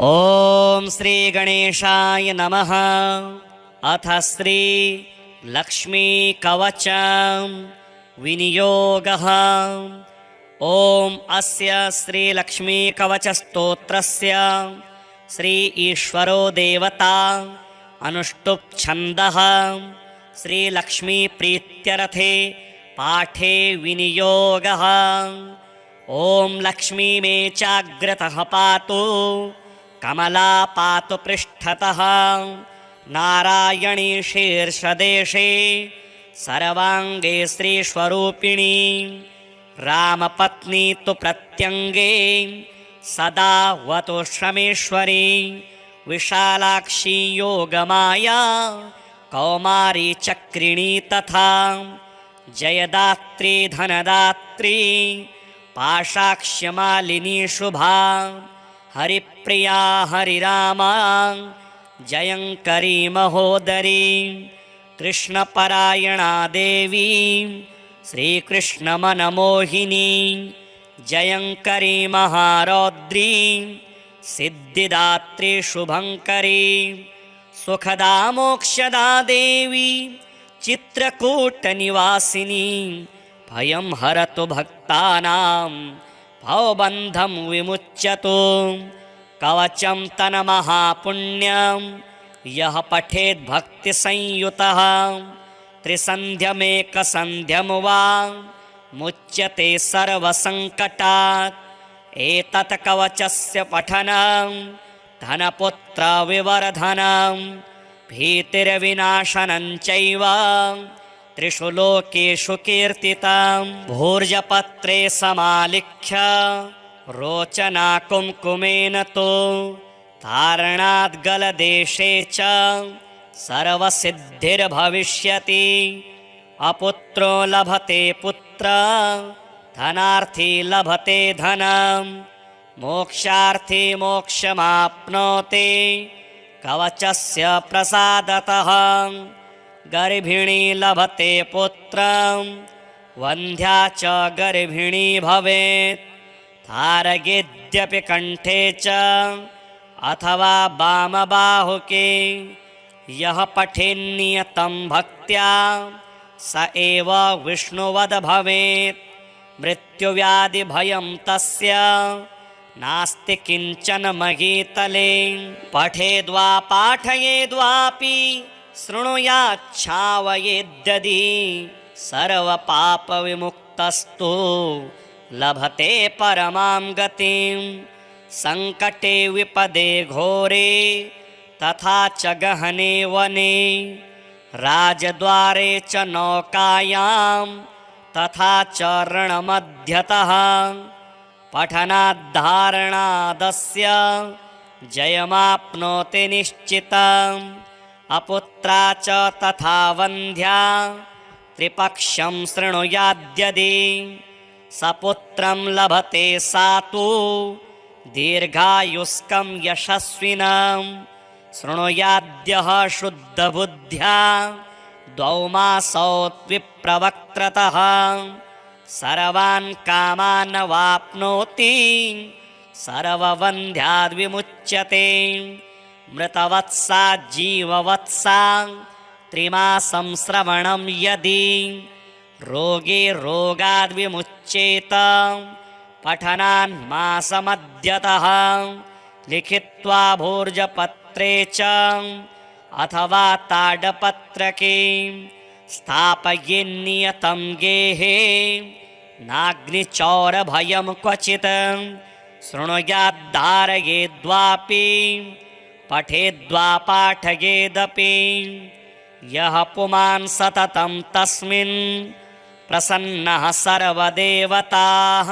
ॐ श्री गणेशाय नमः। अथ श्री लक्ष्मी कवचं विनियोगः। ॐ अस्य श्री लक्ष्मी कवच स्तोत्रस्य श्री ईश्वरो देवता अनुष्टुप् छन्दः श्री लक्ष्मी प्रीत्यर्थे पाठे विनियोगः। ॐ लक्ष्मी मे चाग्रतः पातु कमला पातु पृष्ठतः नारायणी शीर्षदेशे सर्वाङ्गे श्रीस्वरूपिणी रामपत्नी तु प्रत्यङ्गे सदा वतु श्रमेश्वरी विशालाक्षी योगमाया कौमारी चक्रिणी तथा जयदात्री धनदात्री पाशाक्ष्यमालिनी शुभा हरिप्रिया हरिरामा जयङ्करी महोदरी कृष्णपरायणा देवी श्रीकृष्णमनमोहिनी जयङ्करी महारौद्री सिद्धिदात्री शुभङ्करी सुखदा मोक्षदा देवी चित्रकूटनिवासिनी भयं हरतु भक्तानां भवबन्धं विमुच्यतु। कवचं तन्महापुण्यं यः पठेद् भक्तिसंयुतः त्रिसन्ध्यमेकसन्ध्यं वा मुच्यते सर्वसङ्कटात्। एतत् कवचस्य पठनं धनपुत्रविवर्धनं भीतिर्विनाशनं चैव त्रिषु लोकेषु कीर्तितं। भूर्जपत्रे समालिख्य रोचना कुङ्कुमेन तु धारणाद् गलदेशे च सर्वसिद्धिर्भविष्यति। अपुत्रो लभते पुत्र धनार्थी लभते धनं मोक्षार्थी मोक्षमाप्नोति कवचस्य प्रसादतः। गर्भिणी लभते पुत्रं वन्ध्या च गर्भिणी भवेत् धारयेद्यपि कण्ठे च अथवा वामबाहुके। यः पठेन्नियतं भक्त्या स एव विष्णुवद् भवेत् मृत्युव्याधिभयं तस्य नास्ति किञ्चन महीतले। पठेद्वा पाठयेद्वापि शृणुयाच्छावयेद्यदि सर्वपापविमुक्तस्तु लभते परमां गतिं। सङ्कटे विपदे घोरे तथा च गहने वने राजद्वारे च नौकायां तथा च रणमध्यतः पठनाद्धारणादस्य जयमाप्नोति निश्चितम्। अपुत्रा च तथा वन्ध्या त्रिपक्षं शृणुयाद्यदि सपुत्रं लभते सातु दीर्घायुष्कं यशस्विनं। शृणुयाद्यः शुद्धबुद्ध्या द्वौ मासौ विप्रवक्त्रतः सर्वान् कामान् वाप्नोति सर्ववन्ध्याद्विमुच्यते। मृतवत्सा जीववत्सा त्रिमासं श्रवणं यदि रोगे रोगाद्विमुच्येत पठनान्मासमद्यतः। लिखित्वा भूर्जपत्रे च अथवा ताडपत्रके स्थापयेन्नियतं गेहे नाग्निचौरभयं क्वचित्। शृणुयाद्धारयेद्वापि पठेद्वा पाठयेदपि। यः पुमान् सततं तस्मिन् प्रसन्नः सर्वदेवताः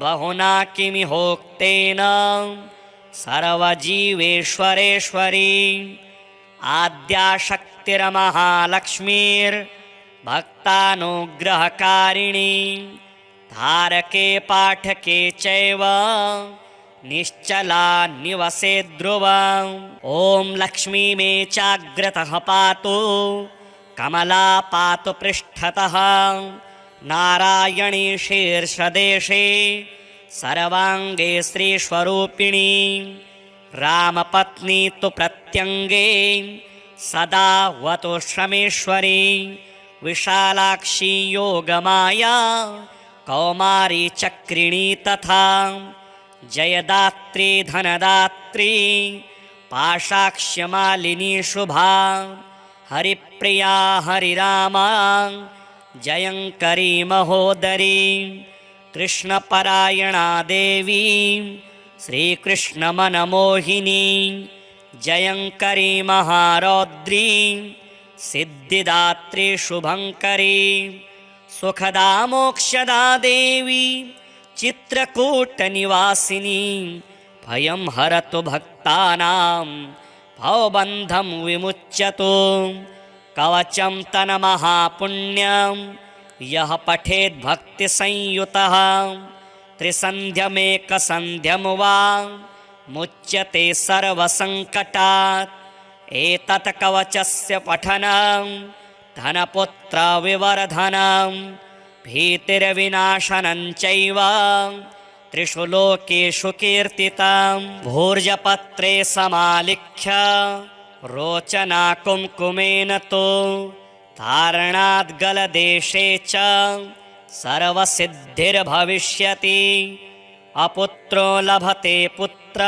बहुना किमिहोक्तेन सर्वजीवेश्वरेश्वरी। आद्याशक्तिर्महालक्ष्मीर्भक्तानुग्रहकारिणी धारके पाठके चैव निश्चला निवसे ध्रुवम्। ॐ लक्ष्मी मे चाग्रतः पातु कमला पातु पृष्ठतः नारायणी शीर्षदेशे सर्वांगे श्रीस्वरूपिणी रामपत्नी तु प्रत्यङ्गे सदा वतु श्रमेश्वरी विशालाक्षी योगमाया कौमारी चक्रिणी तथा जयदात्री धनदात्री पाशाक्ष्यमालिनी शुभा हरिप्रिया हरिरामा जयङ्करी महोदरी कृष्णपरायणा देवी श्रीकृष्णमनमोहिनी जयङ्करी महारौद्री सिद्धिदात्री शुभङ्करी सुखदा मोक्षदा देवी चित्रकूटनिवासिनी भयं हरतु भक्तानां भवबन्धं विमुच्यतु कवचं तन्महापुण्यं यः पठेद् भक्तिसंयुतः त्रिसन्ध्यमेकसन्ध्यं वा मुच्यते सर्वसङ्कटात् एतत् कवचस्य पठनं धनपुत्रविवर्धनं भीतिर्विनाशनं चैव त्रिषु लोकेषु कीर्तितं भूर्जपत्रे समालिख्य रोचना कुङ्कुमेन तु धारणाद् गलदेशे च सर्वसिद्धिर्भविष्यति अपुत्रो लभते पुत्र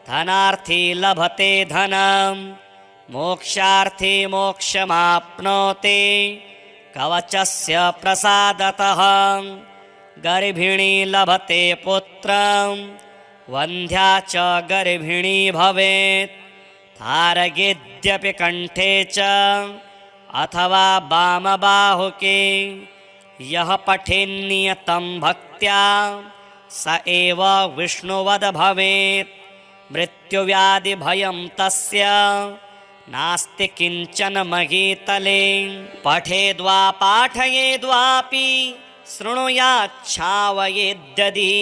धनार्थी लभते धनं मोक्षार्थी मोक्षमाप्नोति कवचस्य प्रसादतः गर्भिणी लभते पुत्रं वन्ध्या च गर्भिणी भवेत् धारयेद्यपि कण्ठे च अथवा वामबाहुके यः पठेन्नियतं भक्त्या स एव विष्णुवद् भवेत् मृत्युव्याधिभयं तस्य नास्ति किञ्चन महीतले पठेद्वा पाठयेद्वापि शृणुयाच्छावयेद्यदि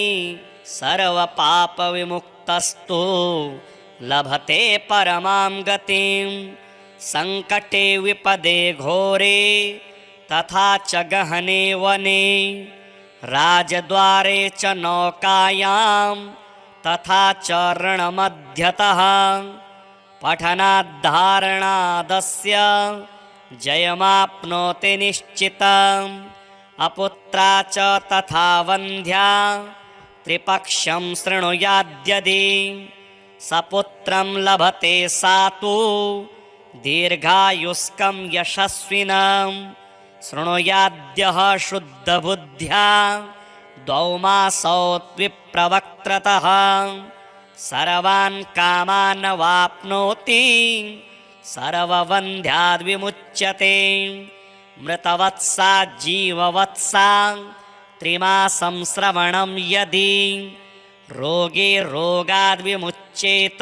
सर्वपापविमुक्तस्तु लभते परमां गतिं सङ्कटे विपदे घोरे तथा च गहने वने राजद्वारे च नौकायां तथा च रणमध्यतः पठनाद्धारणादस्य जयमाप्नोति निश्चितम् अपुत्रा च तथा वन्ध्या त्रिपक्षं शृणुयाद्यदि सपुत्रं लभते सा तु दीर्घायुष्कं यशस्विनं शृणुयाद्यः शुद्धबुद्ध्या द्वौ मासौ विप्रवक्त्रतः सर्वान् कामान् वाप्नोति सर्ववन्ध्याद्विमुच्यते मृतवत्सा जीववत्सा त्रिमासं श्रवणं यदि रोगे रोगाद्विमुच्येत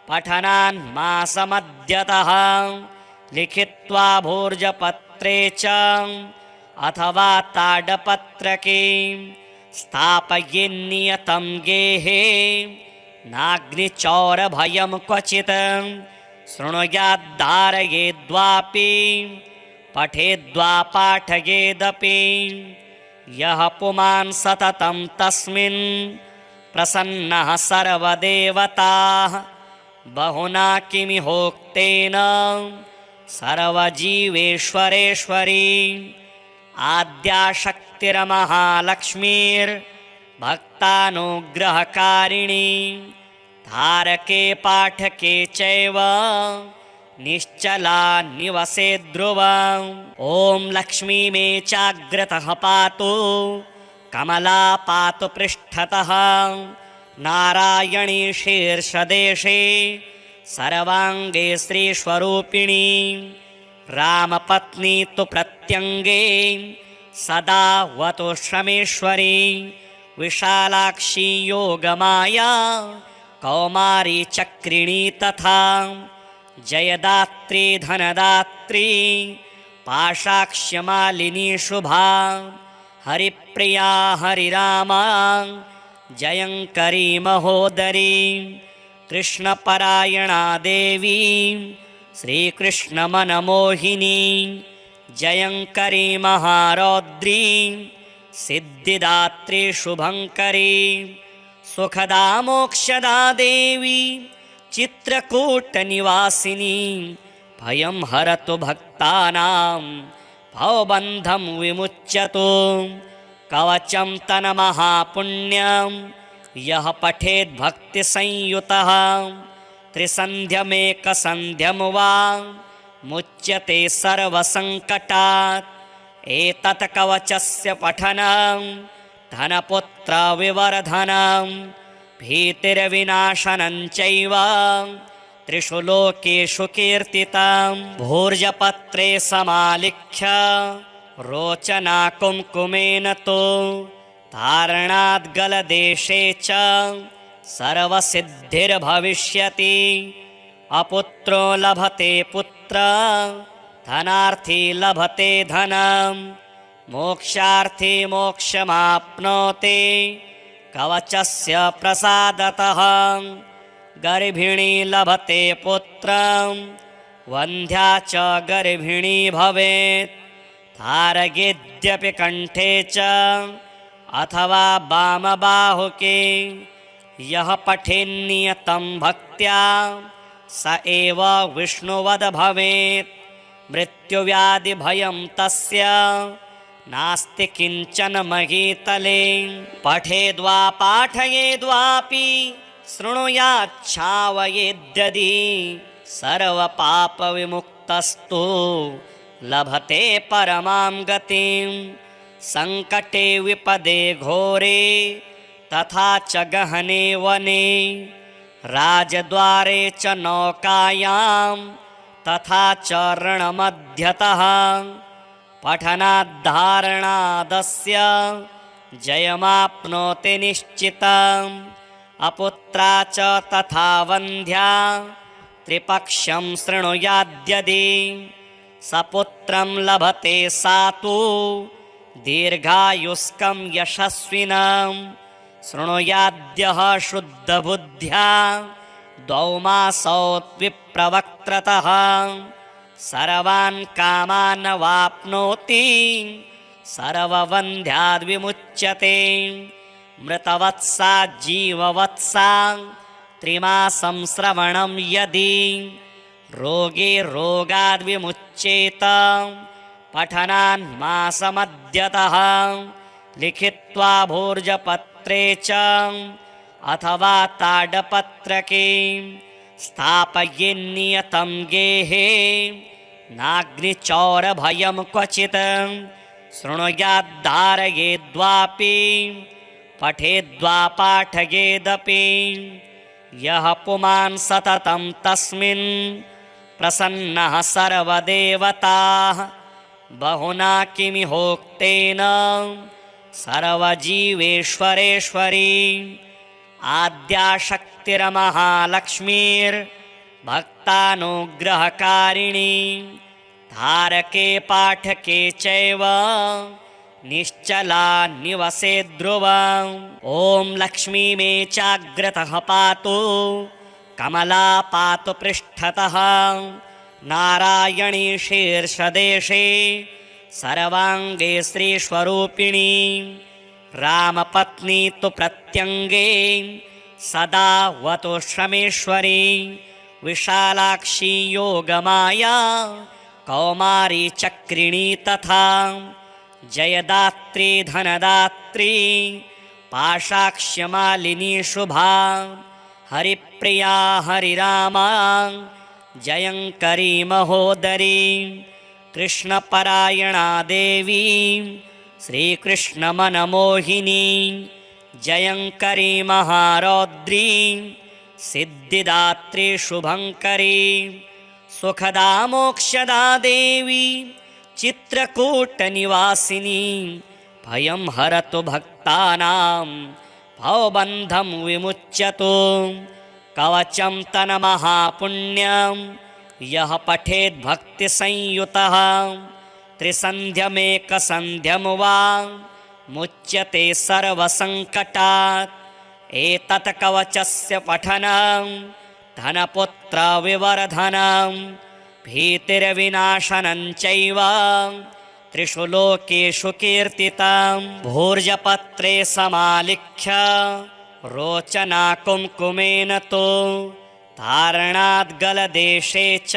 पठनान् मासमध्यतः लिखित्वा भोर्जपत्रे च अथवा ताडपत्रके स्थापयेन्नियतं गेहे नाग्निचौरभयं क्वचित् शृणुयाद्धारयेद्वापि पठेद्वा पाठयेदपि यः पुमान् सततं तस्मिन् प्रसन्नः सर्वदेवताः बहुना किमिहोक्तेन सर्वजीवेश्वरेश्वरी आद्याशक्तिर्महालक्ष्मीर्भक्तानुग्रहकारिणी धारके पाठके चैव निश्चला निवसे ध्रुवम् ॐ लक्ष्मी मे चाग्रतः पातु कमला पातु पृष्ठतः नारायणी शीर्षदेशे सर्वाङ्गे श्रीस्वरूपिणी रामपत्नी तु प्रत्यङ्गे सदा वतु श्रमेश्वरी विशालाक्षी योगमाया कौमारी चक्रिणी तथा जयदात्री धनदात्री पाशाक्ष्यमालिनी शुभा हरिप्रिया हरिरामा जयङ्करी महोदरी कृष्णपरायणा देवी श्रीकृष्णमनमोहिनी जयङ्करी महारौद्री सिद्धिदात्री शुभङ्करी सुखदा मोक्षदा देवी चित्रकूटनिवासिनी भयं हरतु भक्तानां भवबन्धं विमुच्यतु कवचं तन्महापुण्यं यः पठेद् भक्तिसंयुतः त्रिसन्ध्यमेकसन्ध्यं वा मुच्यते सर्वसङ्कटात् एतत् कवचस्य पठनं धनपुत्रविवर्धनं भीतिर्विनाशनं चैव त्रिषु लोकेषु कीर्तितं भूर्जपत्रे समालिख्य रोचना कुङ्कुमेन तु धारणाद् गलदेशे च सर्वसिद्धिर्भविष्यति अपुत्रो लभते पुत्र धनार्थी लभते धनं मोक्षार्थी मोक्षमाप्नोति कवचस्य प्रसादतः गर्भिणी लभते पुत्रं वन्ध्या च गर्भिणी भवेत् धारयेद्यपि कण्ठे च अथवा वामबाहुके यः पठेन्नियतं भक्त्या स एव विष्णुवद् भवेत् मृत्युव्याधिभयं तस्य नास्ति किञ्चन महीतले पठेद्वा पाठयेद्वापि शृणुयाच्छावयेद्यदि सर्वपापविमुक्तस्तु लभते परमां गतिं सङ्कटे विपदे घोरे तथा च गहने वने राजद्वारे च नौकायां तथा च रणमध्यतः पठनाद्धारणादस्य जयमाप्नोति निश्चितम् अपुत्रा च तथा वन्ध्या त्रिपक्षं शृणुयाद्यदि सपुत्रं लभते सातु दीर्घायुष्कं यशस्विनं शृणुयाद्यः शुद्धबुद्ध्या द्वौ मासौ विप्रवक्त्रतः सर्वान् कामान् वाप्नोति सर्ववन्ध्याद्विमुच्यते मृतवत्सा जीववत्सा त्रिमासं श्रवणं यदि रोगे रोगाद्विमुच्येत पठनान्मासमद्यतः लिखित्वा भोर्जपत्रे च अथवा ताडपत्रके स्थापयेन्नियतं गेहे नाग्निचौरभयं क्वचित् शृणुयाद्धारयेद्वापि पठेद्वा पाठयेदपि यः पुमान् सततं तस्मिन् प्रसन्नः सर्वदेवताः बहुना किमिहोक्तेन सर्वजीवेश्वरेश्वरी आद्याशक्तिर्महालक्ष्मीर्भक्तानुग्रहकारिणी धारके पाठके चैव निश्चला निवसे ध्रुवम् ॐ लक्ष्मी मे चाग्रतः पातु कमला पातु पृष्ठतः नारायणी शीर्षदेशे सर्वाङ्गे श्रीस्वरूपिणी रामपत्नी तु प्रत्यङ्गे सदा वतु श्रमेश्वरी विशालाक्षी योगमाया कौमारी चक्रिणी तथा जयदात्री धनदात्री पाशाक्ष्यमालिनी शुभा हरिप्रिया हरिरामा जयङ्करी महोदरी कृष्णपरायणा देवी श्रीकृष्णमनमोहिनी जयङ्करी महारौद्री सिद्धिदात्री शुभङ्करी सुखदा मोक्षदा देवी चित्रकूटनिवासिनी भयं हरतु भक्तानां भवबन्धं विमुच्यतु कवचं तन्महापुण्यं यः पठेद् भक्तिसंयुतः त्रिसन्ध्यमेकसन्ध्यं वा मुच्यते सर्वसङ्कटात् एतत् कवचस्य पठनं धनपुत्रविवर्धनं भीतिर्विनाशनं चैव त्रिषु लोकेषु कीर्तितं भूर्जपत्रे समालिख्य रोचना कुङ्कुमेन तु धारणाद् गलदेशे च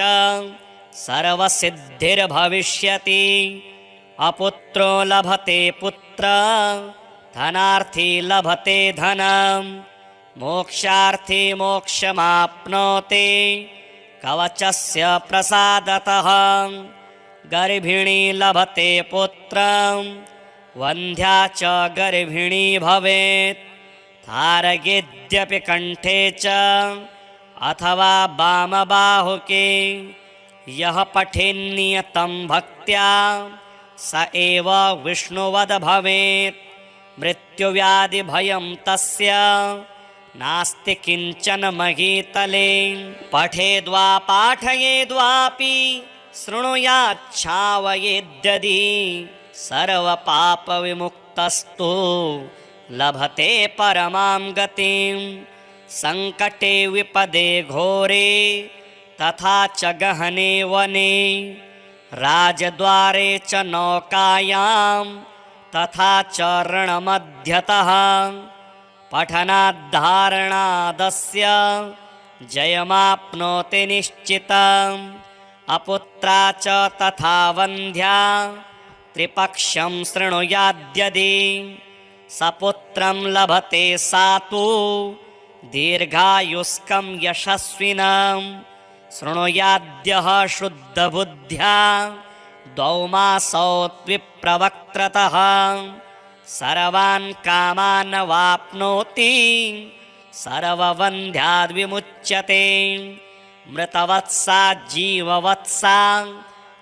सर्वसिद्धिर्भविष्यति। अपुत्रो लभते पुत्र धनार्थी लभते धनं मोक्षार्थी मोक्षमाप्नोति कवचस्य प्रसादतः। गर्भिणी लभते पुत्रं वन्ध्या च गर्भिणी भवेत्। धारयेद्यपि कण्ठे च अथवा वामबाहुके यः पठेन्नियतं भक्त्या स एव विष्णुवद् भवेत्। मृत्युव्याधिभयं तस्य नास्ति किञ्चन महीतले। पठेद्वा पाठयेद्वापि शृणुयाच्छावयेद्यदि सर्वपापविमुक्तस्तु लभते परमां गतिं। संकटे विपदे घोरे तथा च गहने वने राजद्वारे च नौकायां तथा च रणमध्यतः पठनाद्धारणादस्य जयमाप्नोति निश्चितम्। अपुत्रा च तथा वन्ध्या त्रिपक्षं शृणुयाद्यदि सपुत्रं लभते सातु दीर्घायुष्कं यशस्विनं। शृणुयाद्यः शुद्धबुद्ध्या द्वौ मासौ विप्रवक्त्रतः सर्वान् कामान् वाप्नोति सर्ववन्ध्याद्विमुच्यते। मृतवत्सा जीववत्सा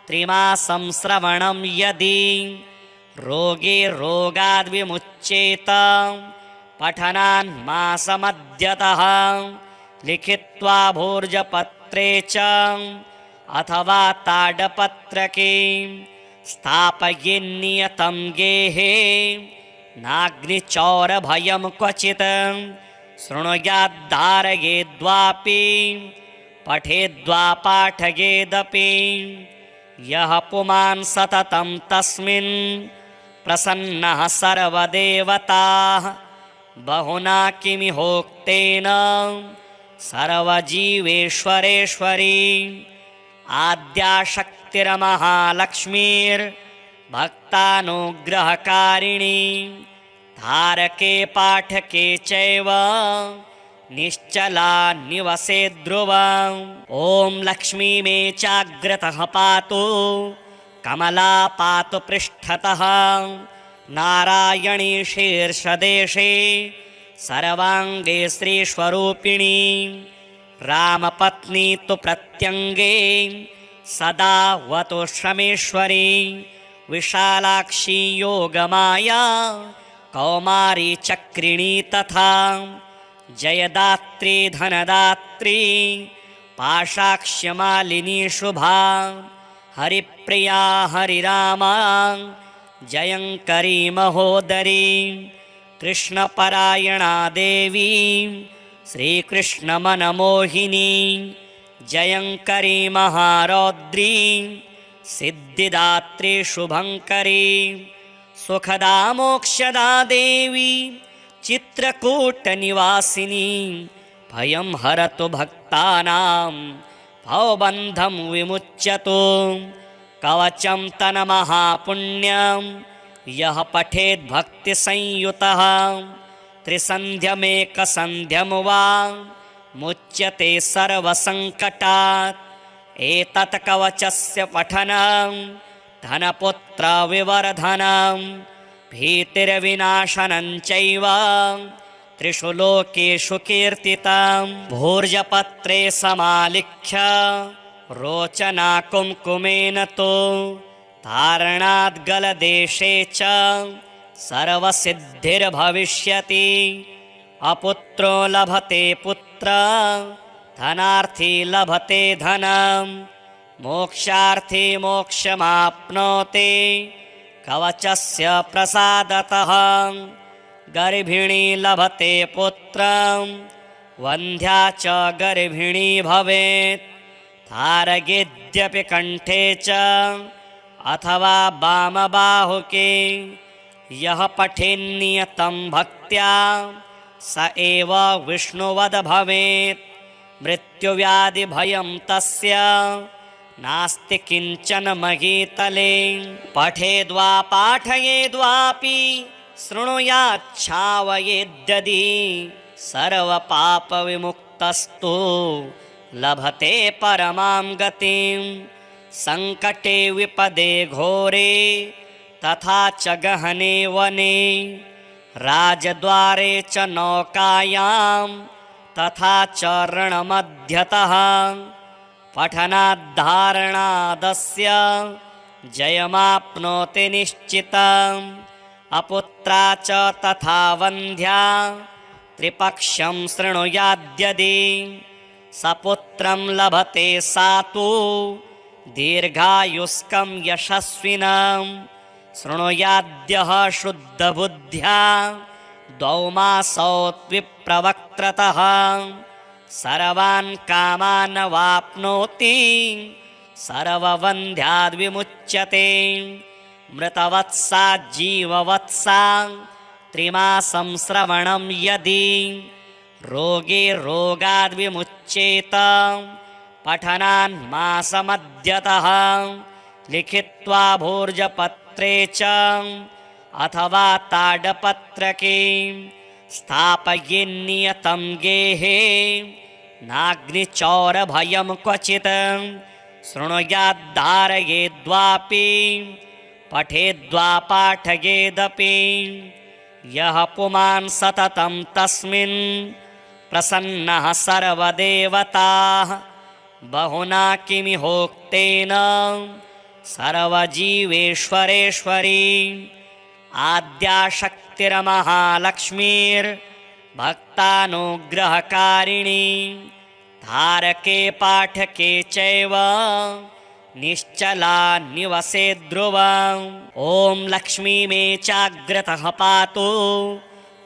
त्रिमासं श्रवणं यदि रोगे रोगाद्विमुच्येत। पठनान् मासमध्यतः लिखित्वा भोर्जपत्रे च अथवा ताडपत्रके स्थापयेन्नियतं गेहे नाग्निचौरभयं क्वचित्। शृणुयाद्धारयेद्वापि पठेद्वा पाठयेदपि यः पुमान् सततं तस्मिन् प्रसन्नः सर्वदेवताः। बहुना किमिहोक्तेन सर्वजीवेश्वरेश्वरी आद्याशक्तिर्महालक्ष्मीर्भक्तानुग्रहकारिणी। धारके पाठके चैव निश्चला निवसे ध्रुवम्। ॐ लक्ष्मी मे चाग्रतः पातु कमला पातु पृष्ठतः। नारायणी शीर्षदेशे सर्वाङ्गे श्रीस्वरूपिणी। रामपत्नी तु प्रत्यङ्गे सदा वतु श्रमेश्वरी। विशालाक्षी योगमाया कौमारी चक्रिणी तथा जयदात्री धनदात्री पाशाक्ष्यमालिनी शुभा। हरिप्रिया हरिरामा जयङ्करी महोदरी। कृष्णपरायणा देवी श्रीकृष्णमनमोहिनी। जयङ्करी महारौद्री सिद्धिदात्री शुभङ्करी। सुखदा मोक्षदा देवी चित्रकूटनिवासिनी। भयं हरतु भक्तानां भवबन्धं विमुच्यतु। कवचं तन्महापुण्यं यः पठेद्भक्तिसंयुतः। त्रिसन्ध्यमेकसन्ध्यं वा मुच्यते सर्वसङ्कटात्। एतत् कवचस्य पठनं धनपुत्रविवर्धनं भीतिर्विनाशनं चैव त्रिषु लोकेषु कीर्तितं। भोर्जपत्रे समालिख्य रोचना कुङ्कुमेन तु धारणाद् गलदेशे च सर्वसिद्धिर्भविष्यति। अपुत्रो लभते पुत्र धनार्थी लभते धनं मोक्षार्थी मोक्षमाप्नोति कवचस्य प्रसादतः। गर्भिणी लभते पुत्रं वन्ध्या च गर्भिणी भवेत्। धारयेद्यपि कण्ठे च अथवा वामबाहुके यः पठेन्नियतं भक्त्या स एव विष्णुवद् भवेत्। मृत्युव्याधिभयं तस्य नास्ति किञ्चन महीतले। पठेद्वा पाठयेद्वापि शृणुयाच्छावयेद्यदि सर्वपापविमुक्तस्तु लभते परमां गतिं। सङ्कटे विपदे घोरे तथा च गहने वने राजद्वारे च नौकायां तथा च रणमध्यतः पठनाद्धारणादस्य जयमाप्नोति निश्चितम्। अपुत्रा च तथा वन्ध्या त्रिपक्षं शृणुयाद्यदि सपुत्रं लभते सातु दीर्घायुष्कं यशस्विनं। शृणुयाद्यः शुद्धबुद्ध्या द्वौ मासौ विप्रवक्त्रतः सर्वान् कामान् वाप्नोति सर्ववन्ध्याद्विमुच्यते। मृतवत्सा जीववत्सा त्रिमासं श्रवणं यदि रोगे रोगाद्विमुच्येत पठनान् मासमद्यतः लिखित्वा भोर्जपत्रे च अथवा ताडपत्रके स्थापयेन्नियतं गेहे नाग्निचौरभयं क्वचित्। शृणुयाद्धारयेद्वापि पठेद्वा पाठयेदपि यः पुमान् सततं तस्मिन् प्रसन्नः सर्वदेवताः। बहुना किमिहोक्तेन सर्वजीवेश्वरेश्वरी आद्याशक्तिर्महालक्ष्मीर्भक्तानुग्रहकारिणी धारके पाठके चैव निश्चला निवसे ध्रुवम्। ॐ लक्ष्मी मे चाग्रतः पातु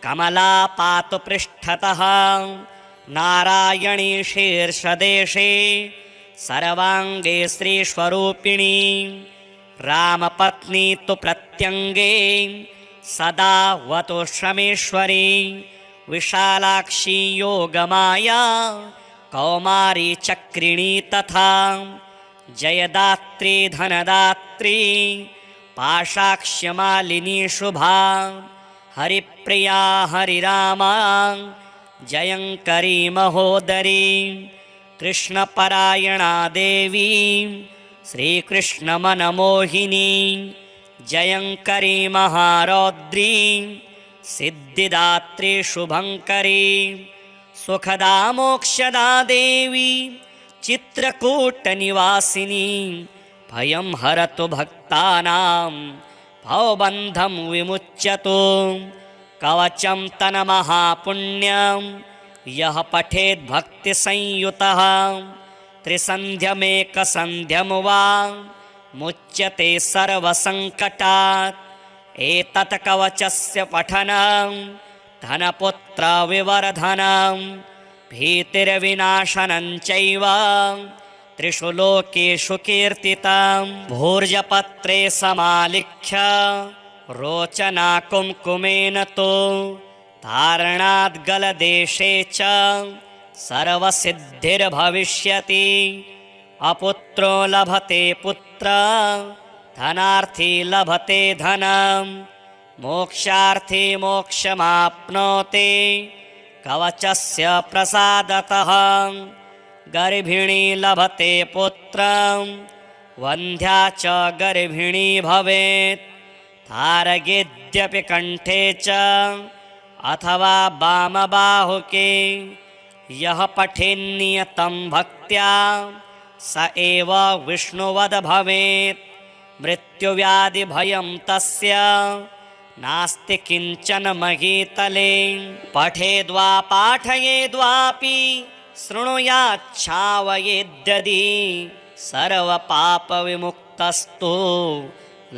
कमला पातु पृष्ठतः नारायणी शीर्षदेशे सर्वाङ्गे श्रीस्वरूपिणी रामपत्नी तु प्रत्यङ्गे सदा वतु श्रमेश्वरी विशालाक्षी योगमाया कौमारी चक्रिणी तथा जयदात्री धनदात्री पाशाक्ष्यमालिनी शुभा हरिप्रिया हरिरामा जयङ्करी महोदरी कृष्णपरायणा देवी श्रीकृष्णमनमोहिनी जयङ्करी महारौद्री सिद्धिदात्री शुभङ्करी सुखदा मोक्षदा देवी चित्रकूटनिवासिनी भयं हरतु भक्तानां भवबन्धं विमुच्यतु। कवचं तन्महापुण्यं यः पठेद् भक्तिसंयुतः त्रिसन्ध्यमेकसन्ध्यं वा मुच्यते सर्वसङ्कटात्। एतत् कवचस्य पठनं धनपुत्रविवर्धनं भीतिर्विनाशनं चैव त्रिषु लोकेषु कीर्तितं। भोर्जपत्रे समालिख्य रोचना कुङ्कुमेन तु धारणाद् गलदेशे च सर्वसिद्धिर्भविष्यति। अपुत्रो लभते पुत्र धनार्थी लभते धनं मोक्षार्थी मोक्षमाप्नोति कवचस्य प्रसादतः। गर्भिणी लभते पुत्रं वन्ध्या च गर्भिणी भवेत्। धारयेद्यपि कण्ठे च अथवा वामबाहुके यः पठेन्नियतं भक्त्या स एव विष्णुवद् भवेत्। मृत्युव्याधिभयं तस्य नास्ति किञ्चन महीतले। पठेद्वा पाठयेद्वापि शृणुयाच्छावयेद्यदि सर्वपापविमुक्तस्तु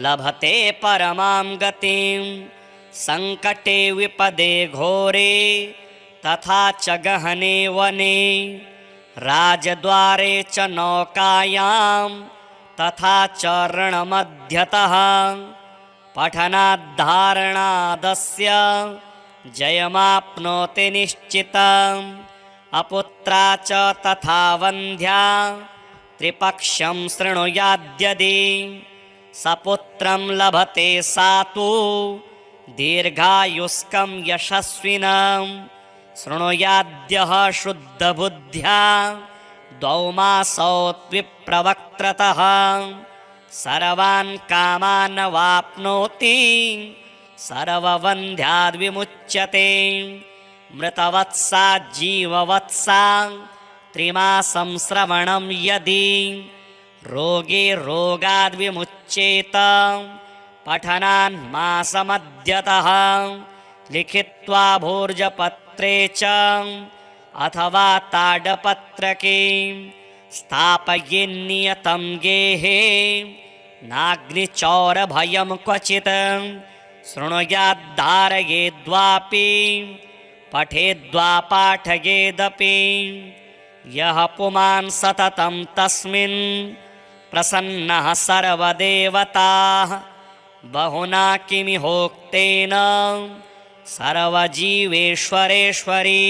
लभते परमां गतिं। सङ्कटे विपदे घोरे तथा च गहने वने राजद्वारे च नौकायां तथा च रणमध्यतः पठनाद्धारणादस्य जयमाप्नोति निश्चितम् अपुत्रा च तथा वन्ध्या त्रिपक्षं शृणुयाद्यदि सपुत्रं लभते सा तु दीर्घायुष्कं यशस्विनं शृणुयाद्यः शुद्धबुद्ध्या द्वौ मासौ विप्रवक्त्रतः सर्वान् कामान् वाप्नोति सर्ववन्ध्याद्विमुच्यते मृतवत्सा जीववत्सा त्रिमासं श्रवणं यदि रोगे रोगाद्विमुच्येत पठनान् मासमद्यतः लिखित्वा भोर्जपत्रे च अथवा ताडपत्रके स्थापयेन्नियतं गेहे नाग्निचौरभयं क्वचित् शृणुयाद्धारयेद्वापि पठेद्वा पाठयेदपि यः पुमान् सततं तस्मिन् प्रसन्नः सर्वदेवताः बहुना किमिहोक्तेन सर्वजीवेश्वरेश्वरी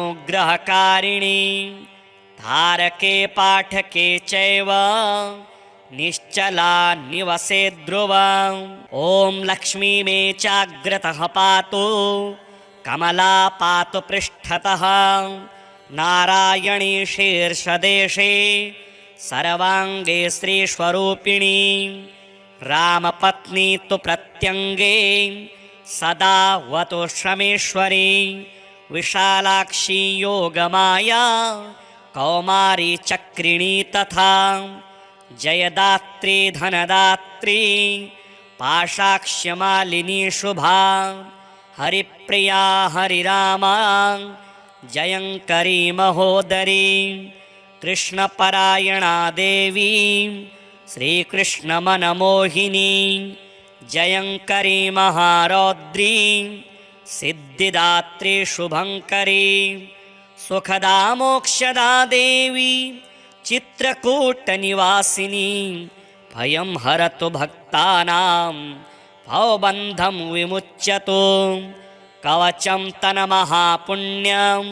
आद्याशक्तिर्महालक्ष्मीर्भक्तानुग्रहकारिणी धारके पाठके चैव निश्चला निवसे ध्रुवम् ॐ लक्ष्मी मे चाग्रतः पातु कमला पातु पृष्ठतः नारायणी शीर्षदेशे सर्वाङ्गे श्रीस्वरूपिणी रामपत्नी तु प्रत्यङ्गे सदा वतु श्रमेश्वरी विशालाक्षी योगमाया कौमारी चक्रिणी तथा जयदात्री धनदात्री पाशाक्ष्यमालिनी शुभा हरिप्रिया हरिरामा जयङ्करी महोदरी कृष्णपरायणा देवी श्रीकृष्णमनमोहिनी जयङ्करी महारौद्री सिद्धिदात्री शुभङ्करी सुखदा मोक्षदा देवी चित्रकूटनिवासिनी भयं हरतु भक्तानां भवबन्धं विमुच्यतु कवचं तन्महापुण्यं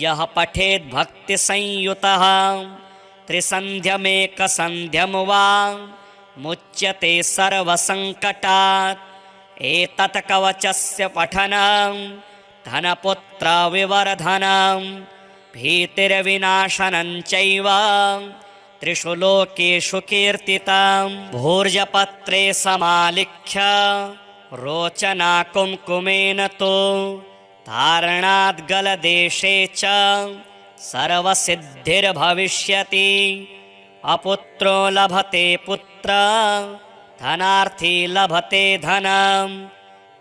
यः पठेद् भक्तिसंयुतः त्रिसन्ध्यमेकसन्ध्यं वा मुच्यते सर्वसङ्कटात् एतत् कवचस्य पठनं धनपुत्रविवर्धनं भीतिर्विनाशनं चैव त्रिषु लोकेषु कीर्तितं भोर्जपत्रे समालिख्य रोचना कुङ्कुमेन तु धारणाद् गलदेशे च सर्वसिद्धिर्भविष्यति अपुत्रो लभते पुत्र धनार्थी लभते धनं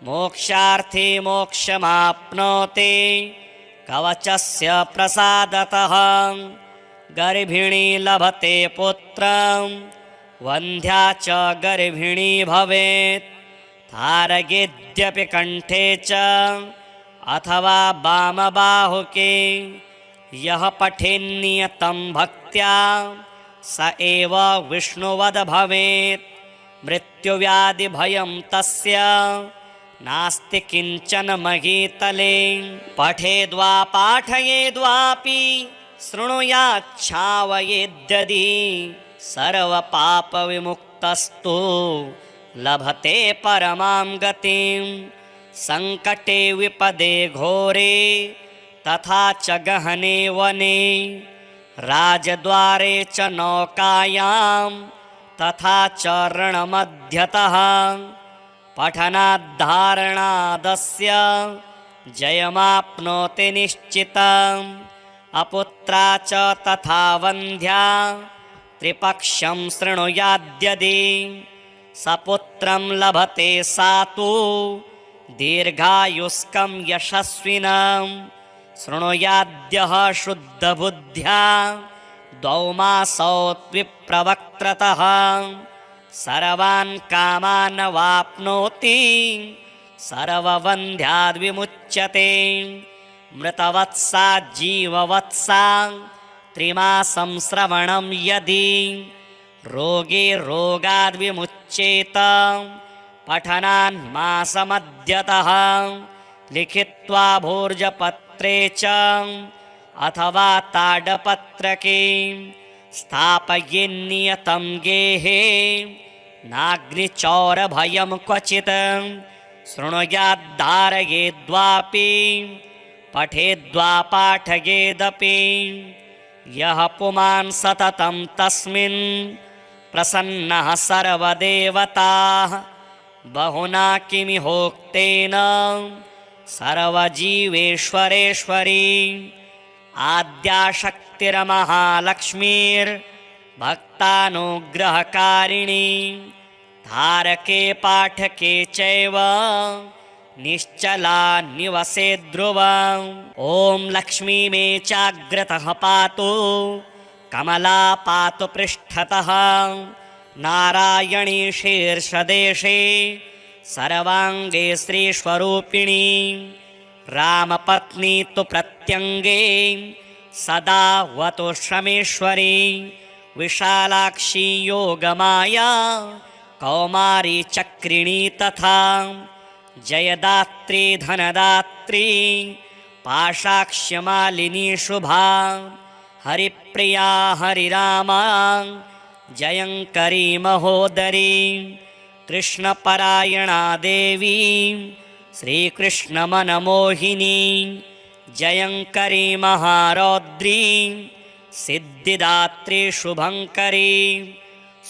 मोक्षार्थी मोक्षमाप्नोति कवचस्य प्रसादतः गर्भिणी लभते पुत्रं वन्ध्या च गर्भिणी भवेत् धारयेद्यपि कण्ठे च अथवा वामबाहुके यः पठेन्नियतं भक्त्या स एव विष्णुवद् भवेत् मृत्युव्याधिभयं तस्य नास्ति किञ्चन महीतले पठेद्वा पाठयेद्वापि शृणुयाच्छावयेद्यदि सर्वपापविमुक्तस्तु लभते परमां गतिं सङ्कटे विपदे घोरे तथा च गहने वने राजद्वारे च नौकायां तथा च रणमध्यतः पठनाद्धारणादस्य जयमाप्नोति निश्चितम् अपुत्रा च तथा वन्ध्या त्रिपक्षं शृणुयाद्यदि सपुत्रं लभते सा तु दीर्घायुष्कं यशस्विनं शृणुयाद्यः शुद्धबुद्ध्या द्वौ मासौ विप्रवक्त्रतः सर्वान् कामान् वाप्नोति सर्ववन्ध्याद्विमुच्यते मृतवत्सा जीववत्सा त्रिमासं श्रवणं यदि रोगे रोगाद्विमुच्येत पठनान्मासमद्यतः लिखित्वा भोर्जपत्रे च अथवा ताडपत्रके स्थापयेन्नियतं गेहे नाग्निचौरभयं क्वचित् शृणुयाद्धारयेद्वापि पठेद्वा पाठयेदपि यः पुमान् सततं तस्मिन् प्रसन्नः सर्वदेवताः बहुना किमिहोक्तेन सर्वजीवेश्वरेश्वरी आद्याशक्तिर्महालक्ष्मीर्भक्तानुग्रहकारिणी धारके पाठके चैव निश्चला निवसे ध्रुवम् ॐ लक्ष्मी मे चाग्रतः पातु कमला पातु पृष्ठतः नारायणी शीर्षदेशे सर्वाङ्गे श्रीस्वरूपिणी रामपत्नी तु प्रत्यङ्गे सदा वतु श्रमेश्वरी विशालाक्षी योगमाया कौमारी चक्रिणी तथा जयदात्री धनदात्री पाशाक्ष्यमालिनी शुभा हरिप्रिया हरिरामा जयङ्करी महोदरी कृष्णपरायणा देवी श्रीकृष्णमनमोहिनी जयङ्करी महारौद्री सिद्धिदात्री शुभङ्करी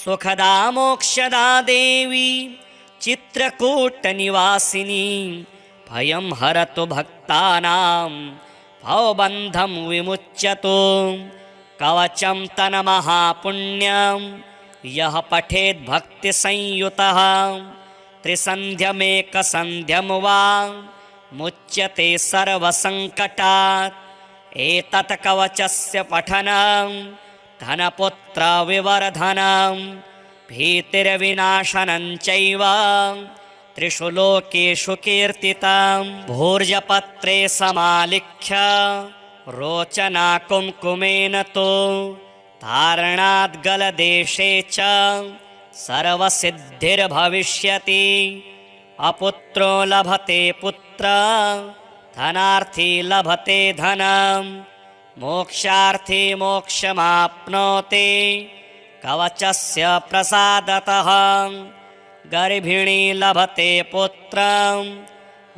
सुखदा मोक्षदा देवी चित्रकूटनिवासिनी भयं हरतु भक्तानां भवबन्धं विमुच्यतु कवचं तन्महापुण्यं यः पठेद् भक्तिसंयुतः त्रिसन्ध्यमेकसन्ध्यं वा मुच्यते सर्वसङ्कटात् एतत् कवचस्य पठनं धनपुत्रविवर्धनं भीतिर्विनाशनं चैव त्रिषु लोकेषु कीर्तितं भोर्जपत्रे समालिख्य रोचना कुङ्कुमेन तु धारणाद् गलदेशे च सर्वसिद्धिर्भविष्यति अपुत्रो लभते पुत्र धनार्थी लभते धनं मोक्षार्थी मोक्षमाप्नोति कवचस्य प्रसादतः गर्भिणी लभते पुत्रं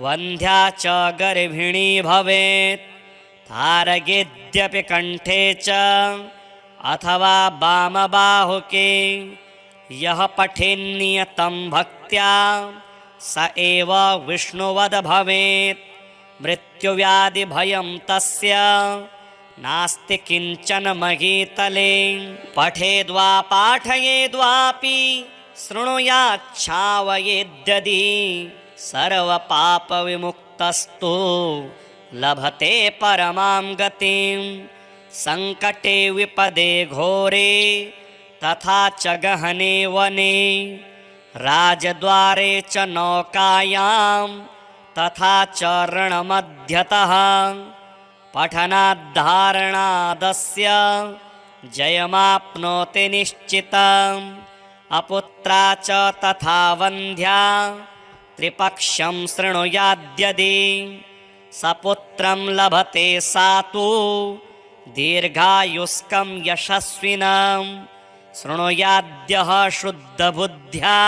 वन्ध्या च गर्भिणी भवेत् धारयेद्यपि कण्ठे च अथवा वामबाहुके यः पठेन्नियतं भक्त्या स एव विष्णुवद् भवेत् मृत्युव्याधिभयं तस्य नास्ति किञ्चन महीतले पठेद्वा पाठयेद्वापि शृणुयाच्छावयेद्यदि सर्वपापविमुक्तस्तु लभते परमां गतिं संकटे विपदे घोरे तथा च गहने वने राजद्वारे च नौकायां तथा च रणमध्यतः पठनाद्धारणादस्य जयमाप्नोति निश्चितम् अपुत्रा च तथा वन्ध्या त्रिपक्षं शृणुयाद्यदि सपुत्रं लभते सातु दीर्घायुष्कं यशस्विनं शृणुयाद्यः शुद्धबुद्ध्या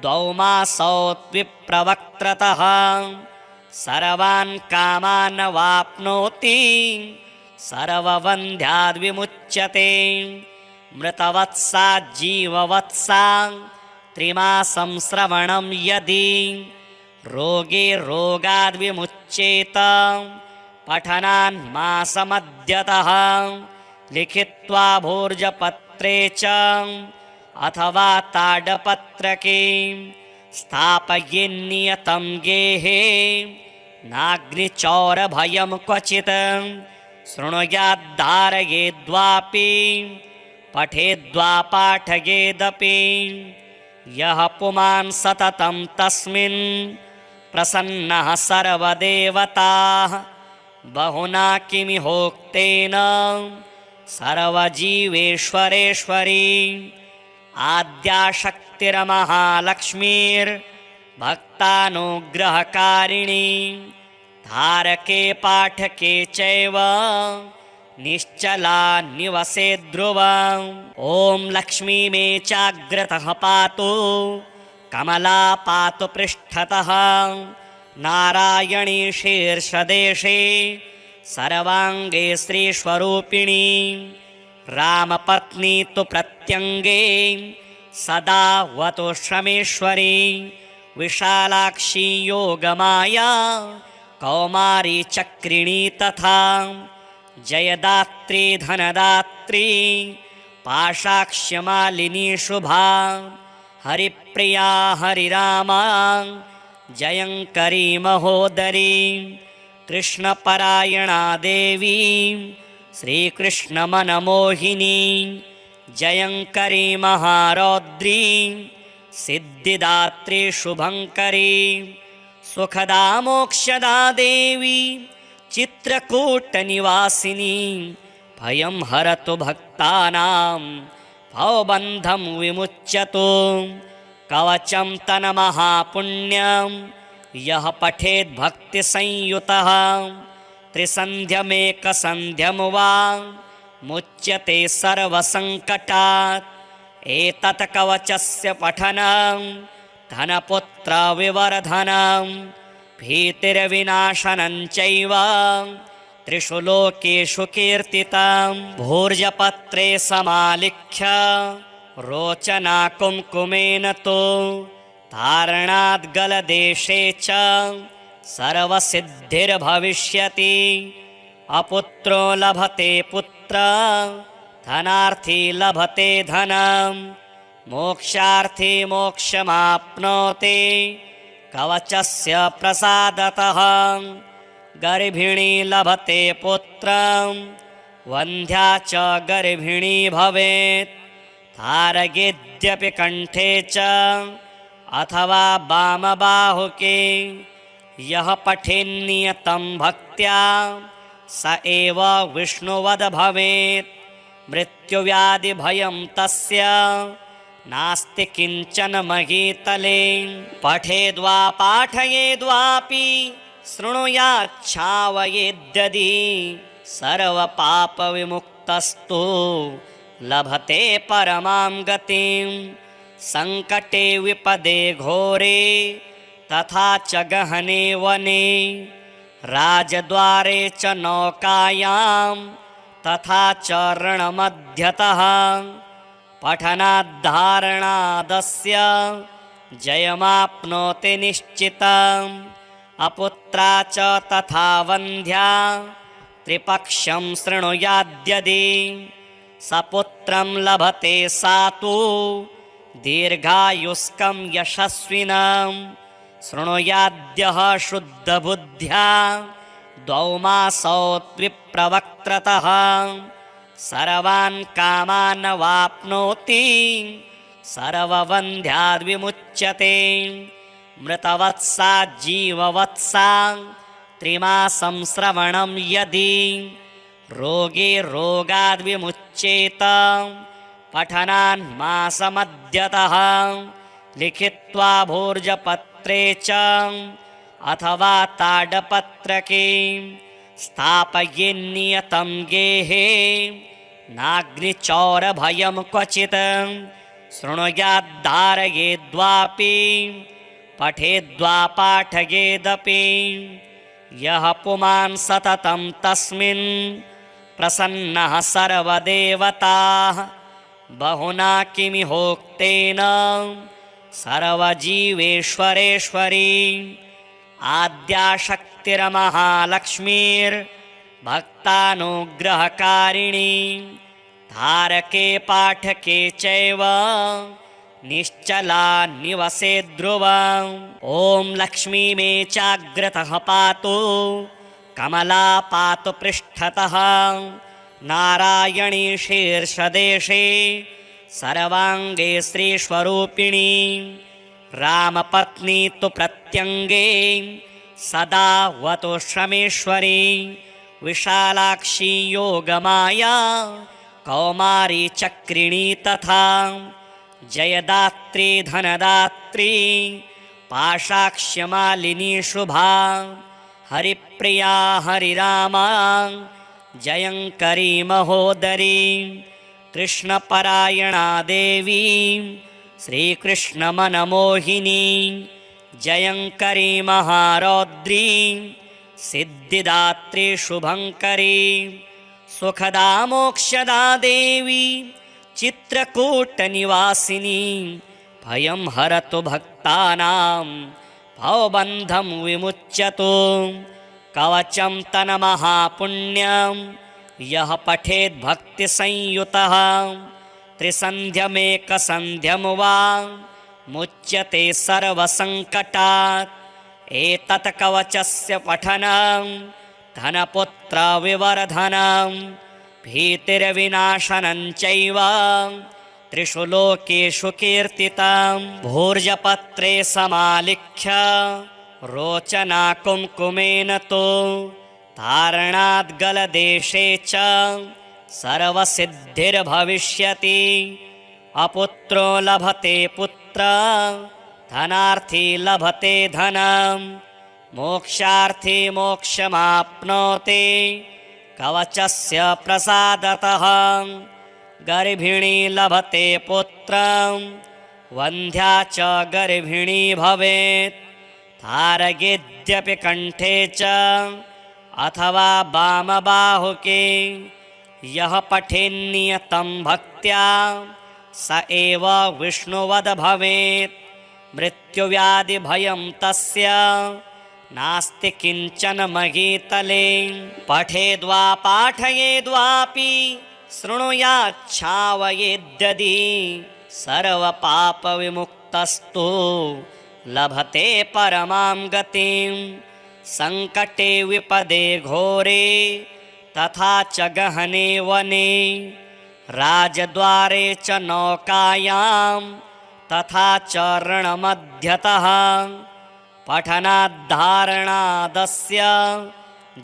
द्वौ मासौ विप्रवक्त्रतः सर्वान् कामान् वाप्नोति सर्ववन्ध्याद्विमुच्यते मृतवत्सा जीववत्सा त्रिमासं श्रवणं यदि रोगे रोगाद्विमुच्येत पठनान्मासमद्यतः लिखित्वा भोर्जपत्रे च अथवा ताडपत्रके स्थापयेन्नियतं गेहे नाग्निचौरभयं क्वचित् शृणुयाद्धारयेद्वापि पठेद्वा पाठयेदपि यः पुमान् सततं तस्मिन् प्रसन्नः सर्वदेवताः बहुना किमिहोक्तेन सर्वजीवेश्वरेश्वरी आद्याशक्तिर्महालक्ष्मीर्भक्तानुग्रहकारिणी धारके पाठके चैव निश्चला निवसे ध्रुवम् ॐ लक्ष्मी मे चाग्रतः पातु कमला पातु पृष्ठतः नारायणी शीर्षदेशे सर्वाङ्गे श्रीस्वरूपिणी रामपत्नी तु प्रत्यङ्गे सदा वतु श्रमेश्वरी विशालाक्षी योगमाया कौमारी चक्रिणी तथा जयदात्री धनदात्री पाशाक्ष्यमालिनी शुभा हरिप्रिया हरिरामा जयङ्करी महोदरी कृष्णपरायणा देवी श्रीकृष्णमनमोहिनी जयङ्करी महारौद्री सिद्धिदात्री शुभङ्करी सुखदा मोक्षदा देवी चित्रकूटनिवासिनी भयं हरतु भक्तानां भवबन्धं विमुच्यतु कवचं तन्महापुण्यं यः पठेद् भक्तिसंयुतः त्रिसन्ध्यमेकसन्ध्यं वा मुच्यते सर्वसङ्कटात् एतत् कवचस्य पठनं धनपुत्रविवर्धनं भीतिर्विनाशनं चैव त्रिषु लोकेषु कीर्तितं भूर्जपत्रे समालिख्य रोचना कुङ्कुमेन तु धारणाद् गलदेशे च सर्वसिद्धिर्भविष्यति अपुत्रो लभते पुत्र धनार्थी लभते धनं मोक्षार्थी मोक्षमाप्नोति कवचस्य प्रसादतः गर्भिणी लभते पुत्रं वन्ध्या च गर्भिणी भवेत् धारयेद्यपि कण्ठे च अथवा वामबाहुके यः पठेन्नियतं भक्त्या स एव विष्णुवद् भवेत् मृत्युव्याधिभयं तस्य नास्ति किञ्चन महीतले पठेद्वा पाठयेद्वापि शृणुयाच्छावयेद्यदि सर्वपापविमुक्तस्तु लभते परमां गतिं सङ्कटे विपदे घोरे तथा च गहने वने राजद्वारे च नौकायां तथा च रणमध्यतः पठनाद्धारणादस्य जयमाप्नोति निश्चितम् अपुत्रा च तथा वन्ध्या त्रिपक्षं शृणुयाद्यदि सपुत्रं लभते सातु दीर्घायुष्कं यशस्विनं शृणुयाद्यः शुद्धबुद्ध्या द्वौ मासौ द्विप्रवक्त्रतः सर्वान् कामान् वाप्नोति सर्ववन्ध्याद्विमुच्यते मृतवत्सा जीववत्सा त्रिमासं श्रवणं यदि रोगे रोगाद्विमुच्येत पठनान्मासमद्यतः लिखित्वा भोर्जपत्रे च अथवा ताडपत्रके स्थापयेन्नियतं गेहे नाग्निचौरभयं क्वचित् शृणुयाद्धारयेद्वापि पठेद्वा पाठयेदपि यः पुमान् सततं तस्मिन् प्रसन्नः सर्वदेवताः बहुना किमिहोक्तेन सर्वजीवेश्वरेश्वरी आद्याशक्तिर्महालक्ष्मीर्भक्तानुग्रहकारिणी धारके पाठके चैव निश्चला निवसे ध्रुवम् ॐ लक्ष्मी मे चाग्रतः पातु कमला पातु पृष्ठतः नारायणी शीर्षदेशे सर्वाङ्गे श्रीस्वरूपिणी रामपत्नी तु प्रत्यङ्गे सदा वतु श्रमेश्वरी विशालाक्षी योगमाया कौमारी चक्रिणी तथा जयदात्री धनदात्री पाशाक्ष्यमालिनी शुभा हरिप्रिया हरिरामा जयंकरी महोदरी कृष्णपरायणा देवी श्रीकृष्णमनमोहिनी जयंकरी महारौद्री सिद्धिदात्री शुभंकरी सुखदा मोक्षदा देवी चित्रकूटनिवासिनी भयं हरतु भक्तानां भवबन्धं विमुच्यतु कवचं तन्महापुण्यं यः पठेद् भक्तिसंयुतः त्रिसन्ध्यमेकसन्ध्यं वा मुच्यते सर्वसङ्कटात् एतत् कवचस्य पठनं धनपुत्रविवर्धनं भीतिर्विनाशनं चैव त्रिषु लोकेषु कीर्तितं भूर्जपत्रे समालिख्य रोचना कुङ्कुमेन तु धारणाद् गलदेशे च सर्वसिद्धिर्भविष्यति अपुत्रो लभते पुत्र धनार्थी लभते धनं मोक्षार्थी मोक्षमाप्नोति कवचस्य प्रसादतः गर्भिणी लभते पुत्रं वन्ध्या च गर्भिणी भवेत् धारयेद्यपि कण्ठे च अथवा वामबाहुके यः पठेन्नियतं भक्त्या स एव विष्णुवद् भवेत् मृत्युव्याधिभयं तस्य नास्ति किञ्चन महीतले पठेद्वा पाठयेद्वापि शृणुयाच्छावयेद्यदि सर्वपापविमुक्तस्तु लभते परमां गतिं संकटे विपदे घोरे तथा च गहने वने राजद्वारे च नौकायां तथा च रणमध्यतः पठनाद्धारणादस्य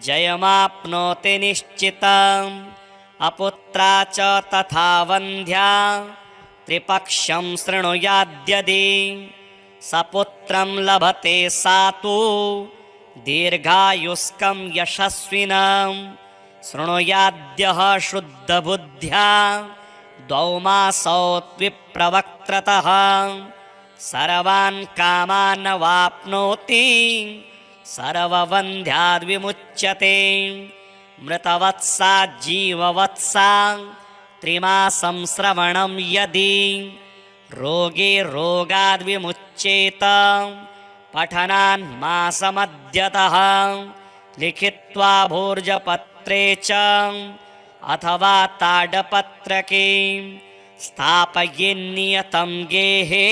जयमाप्नोति निश्चितम् अपुत्रा च तथा वन्ध्या त्रिपक्षं शृणुयाद्यदि सपुत्रं लभते सातु दीर्घायुष्कं यशस्विनं शृणुयाद्यः शुद्धबुद्ध्या द्वौ मासौ विप्रवक्त्रतः सर्वान् कामान् वाप्नोति सर्वबन्ध्याद् विमुच्यते मृतवत्सा जीववत्सा त्रिमासं श्रवणं यदि रोगे रोगाद् विमुच्येत पठनान् मासमद्यतः लिखित्वा भोर्जपत्रे च अथवा ताडपत्रके स्थापयेन्नियतं गेहे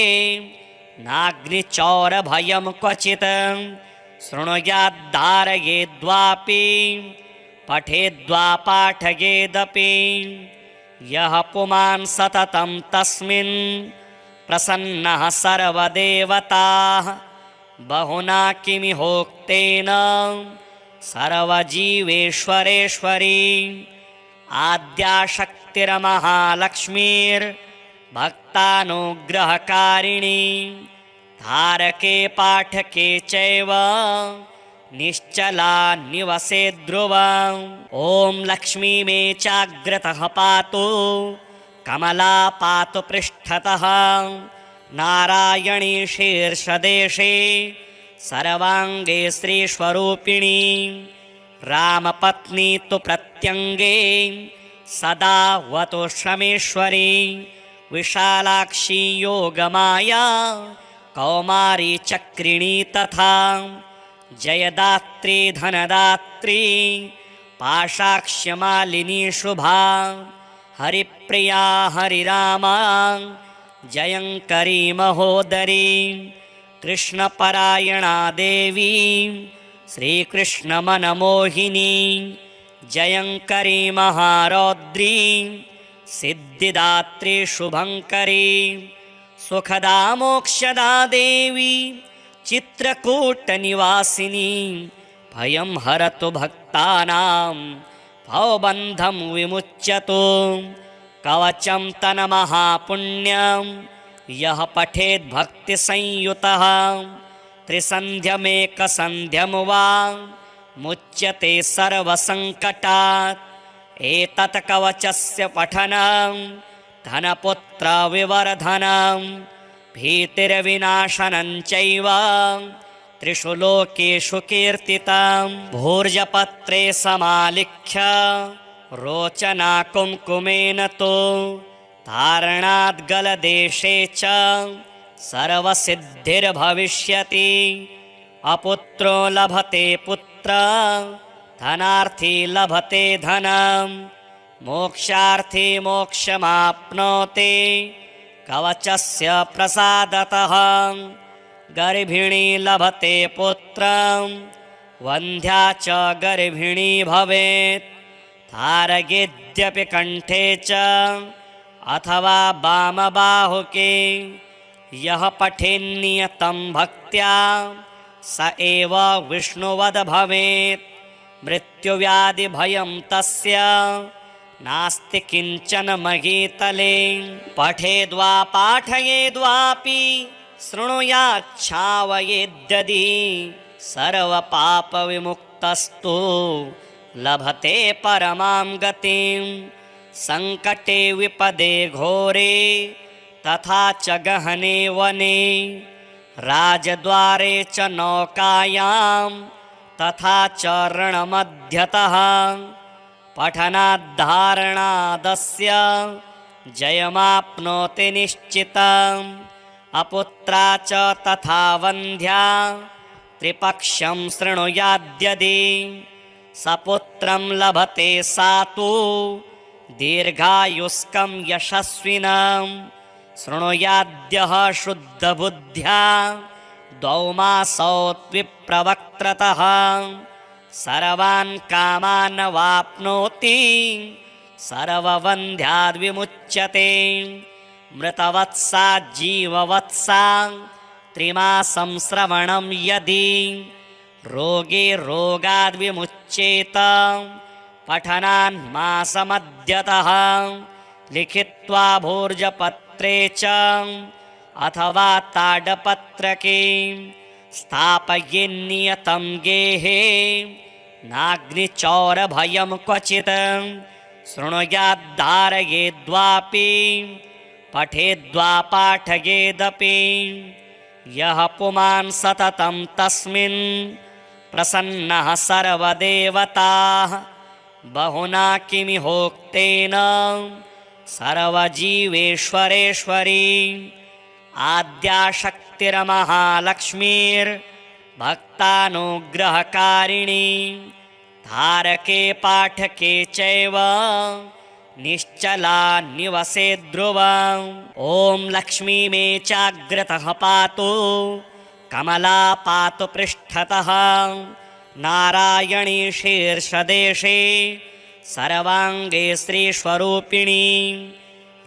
नाग्निचौरभयं क्वचित् शृणुयाद्धारयेद्वापि पठेद्वा पाठयेदपि यः पुमान् सततं तस्मिन् प्रसन्नः सर्वदेवताः बहुना किमिहोक्तेन सर्वजीवेश्वरेश्वरी आद्याशक्तिर्महालक्ष्मीर्भक्तानुग्रहकारिणी धारके पाठके चैव निश्चला निवसे ध्रुवम् ॐ लक्ष्मी मे चाग्रतः पातु कमला पातु पृष्ठतः नारायणी शीर्षदेशे सर्वाङ्गे श्रीस्वरूपिणी रामपत्नी तु प्रत्यङ्गे सदा वतु श्रमेश्वरी विशालाक्षी योगमाया कौमारी चक्रिणी तथा जयदात्री धनदात्री पाशाक्ष्यमालिनी शुभा हरिप्रिया हरिरामा जयंकरी महोदरी कृष्णपरायणा देवी श्रीकृष्णमनमोहिनी जयंकरी महारौद्री सिद्धिदात्री शुभंकरी सुखदा मोक्षदा देवी चित्रकूटनिवासिनी भयं हरतु भक्तानां भवबन्धं विमुच्यतु कवचं तन्महापुण्यं यः पठेद् भक्तिसंयुतः त्रिसन्ध्यमेकसन्ध्यं वा मुच्यते सर्वसङ्कटात्। एतत् कवचस्य पठनं धनपुत्रविवर्धनं भीतिर्विनाशनं चैव त्रिषु लोकेषु कीर्तितं। भूर्जपत्रे समालिख्य रोचना कुङ्कुमेन तु धारणाद् गलदेशे च सर्वसिद्धिर्भविष्यति। अपुत्रो लभते पुत्रं धनार्थी लभते धनं मोक्षार्थी मोक्षमाप्नोति कवचस्य प्रसादतः। गर्भिणी लभते पुत्रं वन्ध्या च गर्भिणी भवेत्। धारयेद्यपि कण्ठे च अथवा वामबाहुके यः पठेन्नियतं भक्त्या स एव विष्णुवद् भवेत्। मृत्युव्याधिभयं तस्य नास्ति किञ्चन महीतले। पठेद्वा पाठयेद्वापि शृणुयाच्छावयेद्यदि सर्वपापविमुक्तस्तु लभते परमां गतिं। सङ्कटे विपदे घोरे तथा च गहने वने राजद्वारे च नौकायां तथा च रणमध्यतः पठनाद्धारणादस्य जयमाप्नोति निश्चितम्। अपुत्रा च तथा वन्ध्या त्रिपक्षं शृणुयाद्यदि सपुत्रं लभते सातु दीर्घायुष्कं यशस्विनं। शृणुयाद्यः शुद्धबुद्ध्या द्वौ मासौ विप्रवक्त्रतः सर्वान् कामान् वाप्नोति सर्ववन्ध्याद्विमुच्यते। मृतवत्सा जीववत्सा त्रिमासं श्रवणं यदि रोगे रोगाद्विमुच्येत। पठनान्मासमद्यतः लिखित्वा भूर्जपत्रे च अथवा ताडपत्रके स्थापयेन्नियतं गेहे नाग्निचौरभयं क्वचित्। शृणुयाद्धारयेद्वापि पठेद्वा पाठयेदपि यः पुमान् सततं तस्मिन् प्रसन्नः सर्वदेवताः। बहुना किमिहोक्तेन सर्वजीवेश्वरेश्वरी आद्याशक्तिर्महालक्ष्मीर्भक्तानुग्रहकारिणी। धारके पाठके चैव निश्चला निवसे ध्रुवम्। ॐ लक्ष्मी मे चाग्रतः पातु कमला पातु पृष्ठतः। नारायणी शीर्षदेशे सर्वाङ्गे श्रीस्वरूपिणी।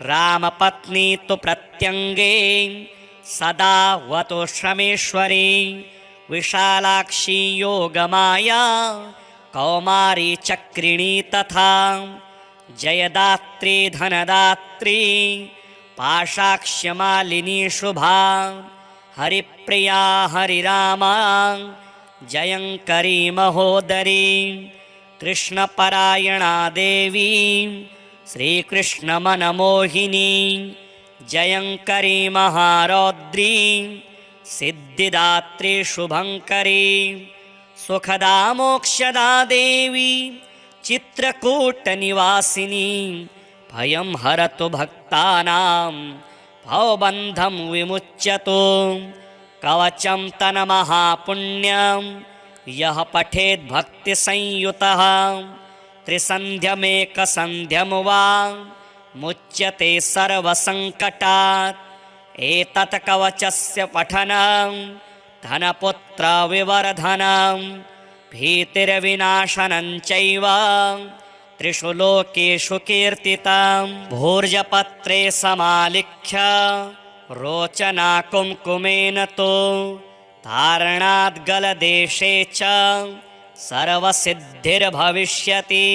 रामपत्नी तु प्रत्यङ्गे सदा वतु श्रमेश्वरी। विशालाक्षी योगमाया कौमारी चक्रिणी तथा जयदात्री धनदात्री पाशाक्ष्यमालिनी शुभा। हरिप्रिया हरिरामा जयङ्करी महोदरी। कृष्णपरायणा देवी श्रीकृष्णमनमोहिनी। जयङ्करी महारौद्री सिद्धिदात्री शुभङ्करी। सुखदा मोक्षदा देवी चित्रकूटनिवासिनी। भयं हरतु भक्तानां भवबन्धं विमुच्यतु। कवचं तन्महापुण्यं यः पठेद् भक्तिसंयुतः त्रिसन्ध्यमेकसन्ध्यं वा मुच्यते सर्वसङ्कटात्। एतत् कवचस्य पठनं धनपुत्रविवर्धनं भीतिर्विनाशनं चैव त्रिषु लोकेषु कीर्तितं। भूर्जपत्रे समालिख्य रोचना कुङ्कुमेन तु धारणाद् गलदेशे च सर्वसिद्धिर्भविष्यति।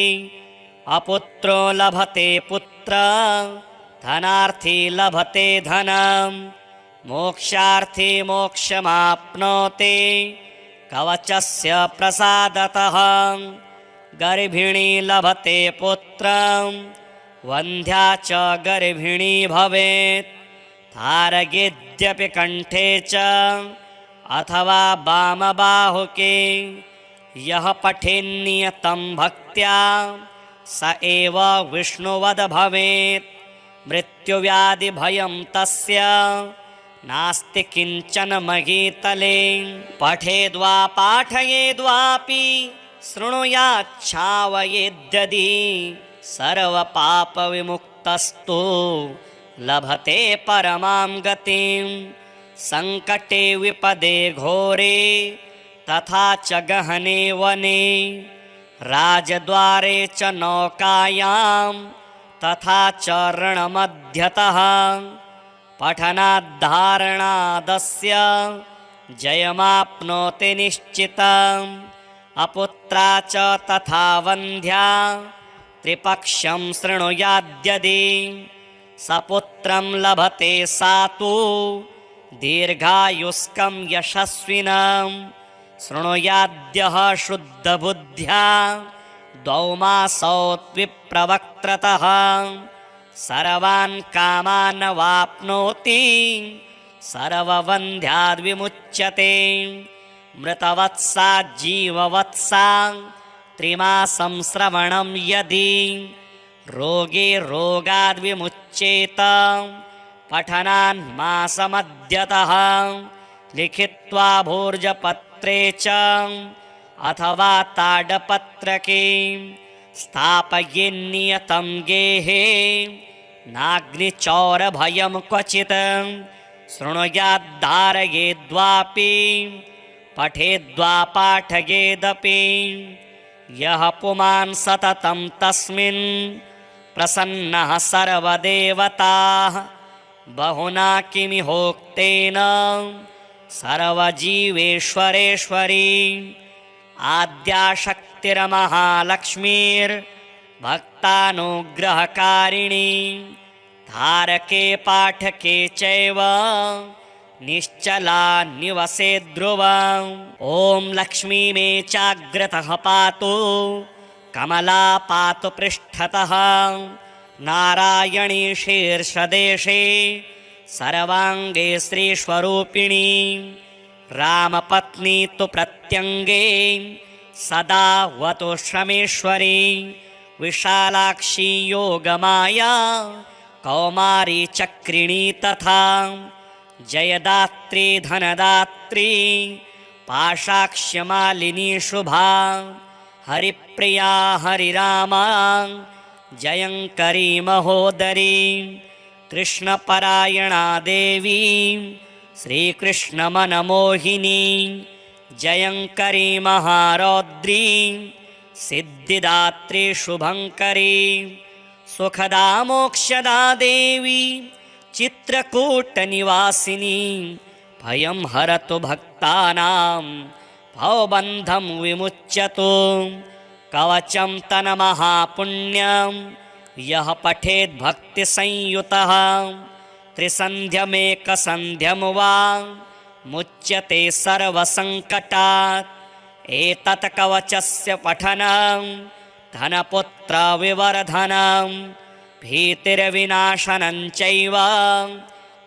अपुत्रो लभते पुत्रं धनार्थी लभते धनं मोक्षार्थी मोक्षमाप्नोति कवचस्य प्रसादतः गर्भिणी लभते पुत्रं वन्ध्या च गर्भिणी भवेत् धारयेद्यपि कण्ठे च अथवा वामबाहुके यः पठेन्नियतं भक्त्या स एव विष्णुवद् भवेत् मृत्युव्याधिभयं तस्य नास्ति किञ्चन महीतले पठेद्वा पाठयेद्वापि शृणुयाच्छावयेद्यदि सर्वपापविमुक्तस्तु लभते परमां गतिं संकटे विपदे घोरे तथा च गहने वने राजद्वारे च नौकायां तथा च रणमध्यतः पठनाद्धारणादस्य जयमाप्नोति निश्चितम् अपुत्रा च तथा वन्ध्या त्रिपक्षं शृणुयाद्यदि सपुत्रं लभते सातु दीर्घायुष्कं यशस्विनं शृणुयाद्यः शुद्धबुद्ध्या द्वौ मासौ विप्रवक्त्रतः सर्वान् कामान् वाप्नोति सर्ववन्ध्याद्विमुच्यते मृतवत्सा जीववत्सा त्रिमासं श्रवणं यदि रोगे रोगाद्विमुच्येत पठनान् मासमध्यतः लिखित्वा भोर्जपत्रे च अथवा ताडपत्रके स्थापयेन्नियतं गेहे नाग्निचौरभयं क्वचित् शृणुयाद्धारयेद्वापि पठेद्वा पाठयेदपि यः पुमान् सततं तस्मिन् प्रसन्नः सर्वदेवताः बहुना किमिहोक्तेन सर्वजीवेश्वरेश्वरी आद्याशक्तिर्महालक्ष्मीर्भक्तानुग्रहकारिणी धारके पाठके चैव निश्चला निवसे ध्रुवम् ॐ लक्ष्मी मे चाग्रतः पातु कमला पातु पृष्ठतः नारायणी शीर्षदेशे सर्वाङ्गे श्रीस्वरूपिणी रामपत्नी तु प्रत्यङ्गे सदा वतु श्रमेश्वरी विशालाक्षी योगमाया कौमारी चक्रिणी तथा जयदात्री धनदात्री पाशाक्ष्यमालिनी शुभा हरिप्रिया हरिरामा जयङ्करी महोदरी कृष्णपरायणा देवी श्रीकृष्णमनमोहिनी जयङ्करी महारौद्री सिद्धिदात्री शुभङ्करी सुखदा मोक्षदा देवी चित्रकूटनिवासिनी भयं हरतु भक्तानां भवबन्धं विमुच्यतु कवचं तन्महापुण्यं यः पठेद्भक्तिसंयुतः त्रिसन्ध्यमेकसन्ध्यं वा मुच्यते सर्वसङ्कटात् एतत् कवचस्य पठनं धनपुत्रविवर्धनं भीतिर्विनाशनं चैव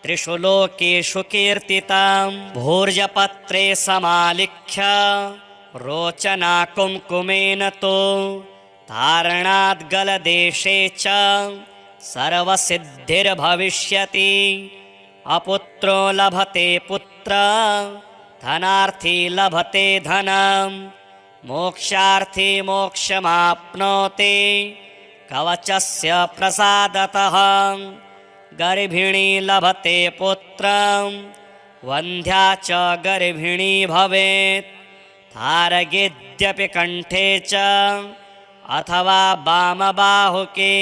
त्रिषु लोकेषु कीर्तितं भोर्जपत्रे समालिख्य रोचना कुङ्कुमेन तु धारणाद् गलदेशे च सर्वसिद्धिर्भविष्यति अपुत्रो लभते पुत्र धनार्थी लभते धनं मोक्षार्थी मोक्षमाप्नोति कवचस्य प्रसादतः गर्भिणी लभते पुत्रं वन्ध्या च गर्भिणी भवेत् धारयेद्यपि कण्ठे च अथवा वामबाहुके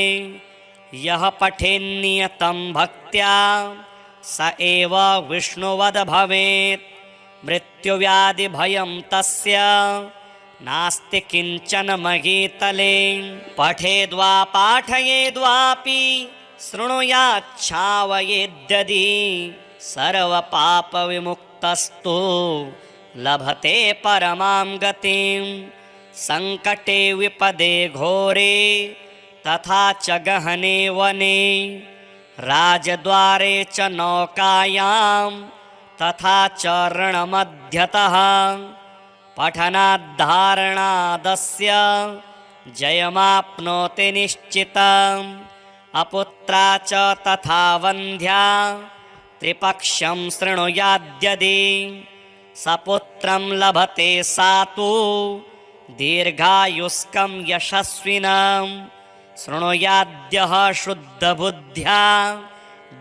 यः पठेन्नियतं भक्त्या स एव विष्णुवद् भवेत् मृत्युव्याधिभयं तस्य नास्ति किञ्चन महीतले पठेद्वा पाठयेद्वापि शृणुयाच्छावयेद्यदि सर्वपापविमुक्तस्तु लभते परमां गतिं संकटे विपदे घोरे तथा च गहने वने राजद्वारे च नौकायां तथा च रणमध्यतः पठनाद्धारणादस्य जयमाप्नोति निश्चितम् अपुत्रा च तथा वन्ध्या त्रिपक्षं शृणुयाद्यदि सपुत्रं लभते सातु दीर्घायुष्कं यशस्विनं शृणुयाद्यः शुद्धबुद्ध्या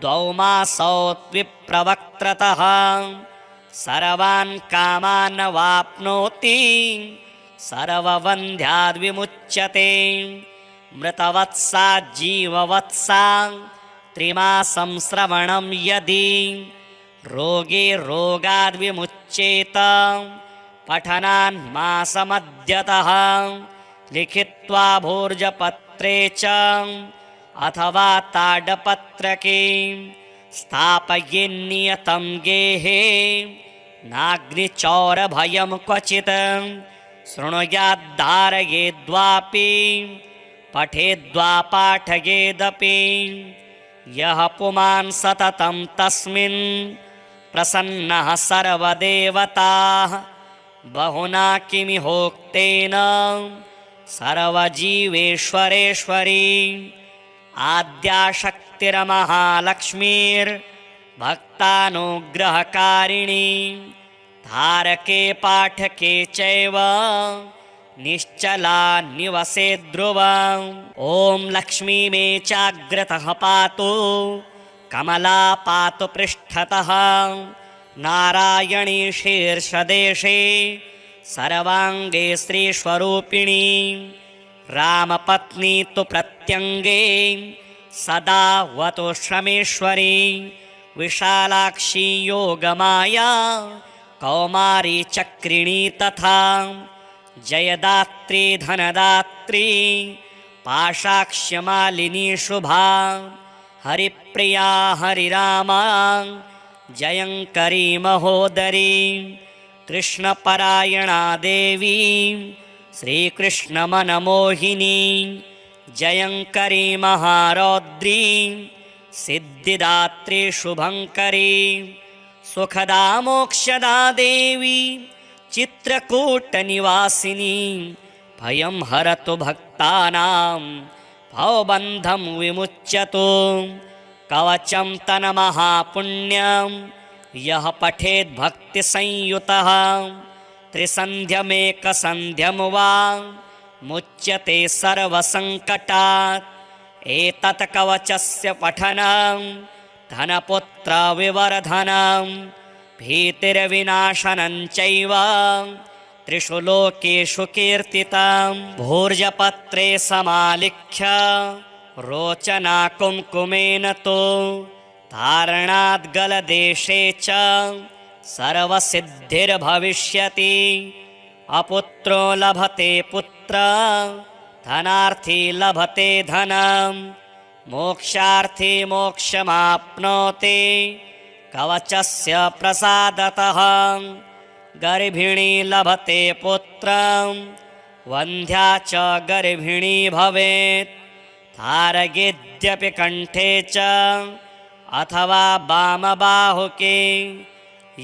द्वौ मासौ विप्रवक्त्रतः सर्वान् कामान् वाप्नोति सर्ववन्ध्याद्विमुच्यते मृतवत्सा जीववत्सा त्रिमासं श्रवणं यदि रोगे रोगाद्विमुच्येत पठनान्मासमद्यतः लिखित्वा भोर्जपत्रे च अथवा ताडपत्रके स्थापयेन्नियतं गेहे नाग्निचौरभयं क्वचित् शृणुयाद्धारयेद्वापि पठेद्वा पाठयेदपि यः पुमान् सततं तस्मिन् प्रसन्नः सर्वदेवताः बहुना किमिहोक्तेन सर्वजीवेश्वरेश्वरी आद्याशक्तिर्महालक्ष्मीर्भक्तानुग्रहकारिणी धारके पाठके चैव निश्चला निवसे ध्रुवम् ॐ लक्ष्मी मे चाग्रतः पातु कमला पातु पृष्ठतः नारायणी शीर्षदेशे सर्वाङ्गे श्रीस्वरूपिणी रामपत्नी तु प्रत्यङ्गे सदा वतु श्रमेश्वरी विशालाक्षी योगमाया कौमारी चक्रिणी तथा जयदात्री धनदात्री पाशाक्ष्यमालिनी शुभा हरिप्रिया हरिरामा जयङ्करी महोदरी कृष्णपरायणा देवी श्रीकृष्णमनमोहिनी जयङ्करी महारौद्री सिद्धिदात्री शुभङ्करी सुखदा मोक्षदा देवी चित्रकूटनिवासिनी भयं हरतु भक्तानां भवबन्धं विमुच्यतु कवचं तन्महापुण्यं यः पठेद् भक्तिसंयुतः त्रिसन्ध्यमेकसन्ध्यं वा मुच्यते सर्वसङ्कटात् एतत् कवचस्य पठनं धनपुत्रविवर्धनं भीतिर्विनाशनं चैव त्रिषु लोकेषु कीर्तितं भोर्जपत्रे समालिख्य रोचना कुङ्कुमेन तु धारणाद्गलदेशे च सर्वसिद्धिर्भविष्यति अपुत्रो लभते पुत्र धनार्थी लभते धनं मोक्षार्थी मोक्षमाप्नोति कवचस्य प्रसादतः गर्भिणी लभते पुत्रं वन्ध्या च गर्भिणी भवेत् धारयेद्यपि कण्ठे च अथवा वामबाहुके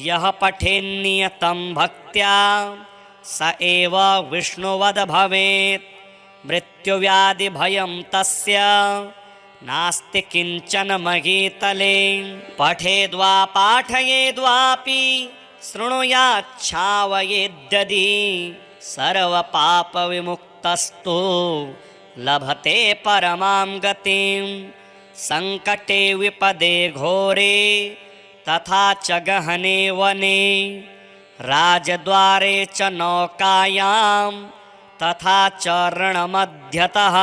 यः पठेन्नियतं भक्त्या स एव विष्णुवद् भवेत् मृत्युव्याधिभयं तस्य नास्ति किञ्चन महीतले पठेद्वा पाठयेद्वापि शृणुयाच्छावयेद्यदि सर्वपापविमुक्तस्तु लभते परमां गतिं संकटे विपदे घोरे तथा च गहने वने राजद्वारे च नौकायां तथा च रणमध्यतः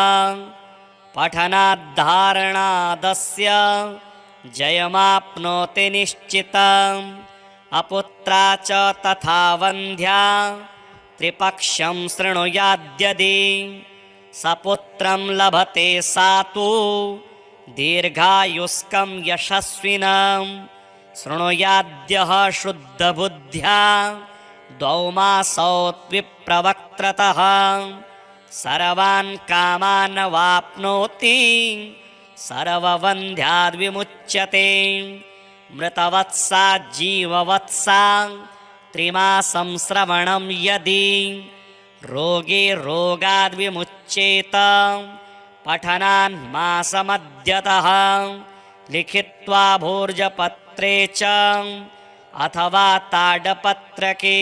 पठनाद्धारणादस्य जयमाप्नोति निश्चितम् अपुत्रा च तथा वन्ध्या त्रिपक्षं शृणुयाद्यदि सपुत्रं लभते सातु दीर्घायुष्कं यशस्विनं शृणुयाद्यः शुद्धबुद्ध्या द्वौ मासौ विप्रवक्त्रतः सर्वान् कामान् वाप्नोति सर्वबन्ध्याद्विमुच्यते मृतवत्सा जीववत्सा त्रिमासं श्रवणं यदि रोगे रोगाद्विमुच्येत पठनान् मासमद्यतः लिखित्वा भोर्जपत्रे च अथवा ताडपत्रके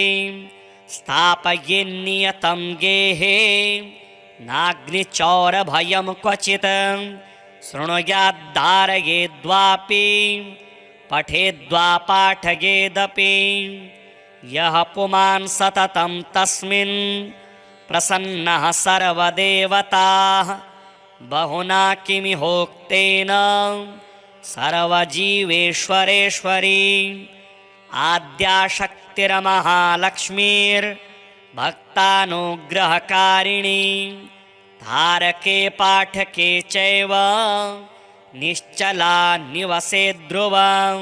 स्थापयेन्नियतं गेहे नाग्निचौरभयं क्वचित् शृणुयाद्धारयेद्वापि पठेद्वा पाठयेदपि यः पुमान् सततं तस्मिन् प्रसन्नः सर्वदेवताः बहुना किमिहोक्तेन सर्वजीवेश्वरेश्वरी आद्याशक्तिर्महालक्ष्मीर्भक्तानुग्रहकारिणी धारके पाठके चैव निश्चला निवसे ध्रुवं